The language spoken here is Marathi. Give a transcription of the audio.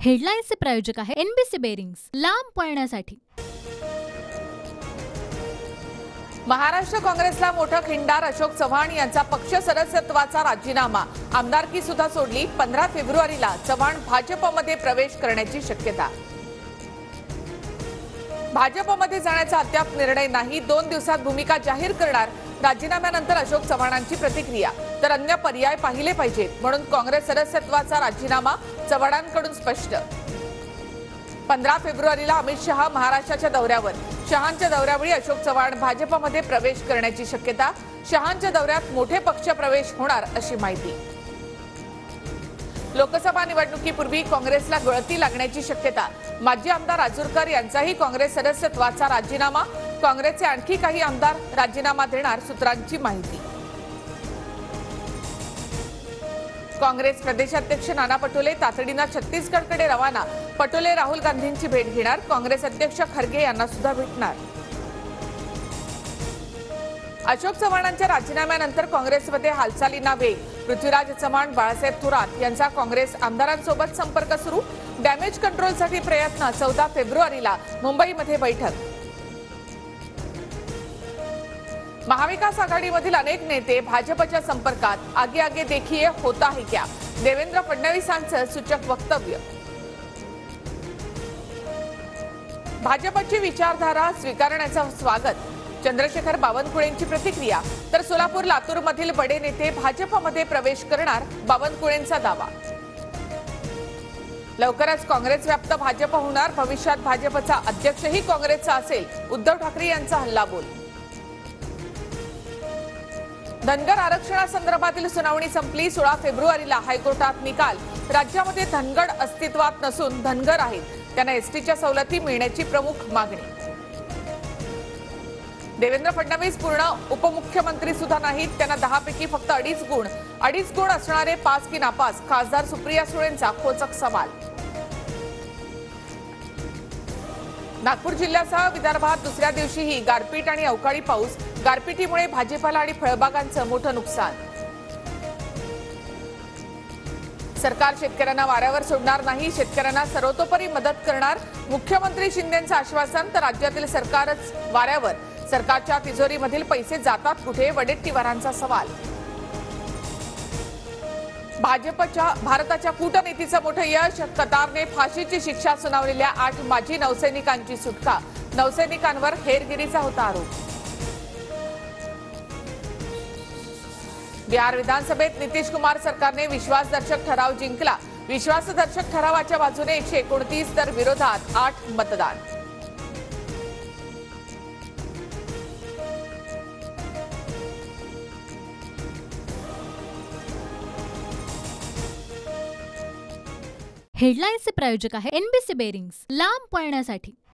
हेडलाईन्सचे प्रायोजक आहे एनबीसी बेरिंग्स, लांब पळण्यासाठी। महाराष्ट्र काँग्रेसला मोठा खिंडार। अशोक चव्हाण यांचा पक्ष सदस्यत्वाचा राजीनामा। आमदारकी सुद्धा सोडली। 15 फेब्रुवारीला चव्हाण भाजपमध्ये प्रवेश करण्याची शक्यता। भाजपमध्ये जाण्याचा अद्याप निर्णय नाही। 2 दिवसात भूमिका जाहीर करणार। राजीनाम्यानंतर अशोक चव्हाणांची प्रतिक्रिया। तर अन्य पर्याय पाहिले पाहिजेत म्हणून काँग्रेस सदस्यत्वाचा राजीनामा चव्हाणांकडून स्पष्ट। 15 फेब्रुवारीला अमित शहा महाराष्ट्राच्या दौऱ्यावर। शहांच्या दौऱ्यावेळी अशोक चव्हाण भाजपमध्ये प्रवेश करण्याची शक्यता। शहांच्या दौऱ्यात मोठे पक्ष प्रवेश होणार अशी माहिती। लोकसभा निवडणुकीपूर्वी काँग्रेसला गळती लागण्याची शक्यता। माजी आमदार राजूरकर यांचाही काँग्रेस सदस्यत्वाचा राजीनामा। काँग्रेसचे आणखी काही आमदार राजीनामा देणार सूत्रांची माहिती। काँग्रेस प्रदेशाध्यक्ष नाना पटोले तातडीने छत्तीसगडकडे रवाना। पटोले राहुल गांधींची भेट घेणार। काँग्रेस अध्यक्ष खरगे यांना सुद्धा भेटणार। अशोक चव्हाणांच्या राजीनाम्यानंतर काँग्रेसमध्ये हालचालींना वेग। पृथ्वीराज चव्हाण, बाळासाहेब थोरात यांचा काँग्रेस आमदारांसोबत संपर्क सुरू। डॅमेज कंट्रोलसाठी प्रयत्न। 14 फेब्रुवारीला मुंबईमध्ये बैठक। महाविकास आघाडीमधील अनेक नेते भाजपच्या संपर्कात। आगे आगे देखिए होता है क्या, देवेंद्र फडणवीसांचं सूचक वक्तव्य। भाजपची विचारधारा स्वीकारण्याचं स्वागत। चंद्रशेखर बावनकुळेंची प्रतिक्रिया। तर सोलापूर लातूर मधील बडे नेते भाजपमध्ये प्रवेश करणार। बावनकुळेंचा दावा। लवकरच काँग्रेस व्याप्त भाजप होणार। भविष्यात भाजपचा अध्यक्षही काँग्रेसचा असेल। उद्धव ठाकरे यांचा हल्लाबोल। धनगर आरक्षणासंदर्भातील सुनावणी संपली। 16 फेब्रुवारीला हायकोर्टात निकाल। राज्यामध्ये धनगर अस्तित्वात नसून धनगर आहेत, त्यांना एसटीच्या सवलती मिळण्याची प्रमुख मागणी। देवेंद्र फडणवीस पूर्ण उपमुख्यमंत्री सुद्धा नाहीत, त्यांना 10 पैकी फक्त 2.5 गुण। 2.5 गुण असणारे पास की नापास, खासदार सुप्रिया सुळेंचा खोचक सवाल। नागपूर जिल्ह्यासह विदर्भात दुसऱ्या दिवशीही गारपीट आणि अवकाळी पाऊस। गारपिटीमुळे भाजीपाला आणि फळबागांचं मोठं नुकसान। सरकार शेतकऱ्यांना वाऱ्यावर सोडणार नाही, शेतकऱ्यांना सर्वतोपरी मदत करणार। मुख्यमंत्री शिंदेंचं आश्वासन। तर राज्यातील सरकारच वाऱ्यावर, सरकारच्या तिजोरीमधील पैसे जातात कुठे, वडेट्टीवारांचा सवाल। भारताच्या कूटनीतीचं मोठं यश। कतारने फाशीची शिक्षा सुनावलेल्या 8 माजी नौसैनिकांची सुटका। नौसैनिकांवर हेरगिरीचा होता आरोप। बिहार विधानसभेत नितीश कुमार सरकारने विश्वासदर्शक ठराव जिंकला। विश्वासदर्शक ठरावाच्या बाजूने 129 तर विरोधात 8 मतदान। हेडलाईन्सचे प्रायोजक आहे एनबीसी बेरिंग्स, लांब पळण्यासाठी।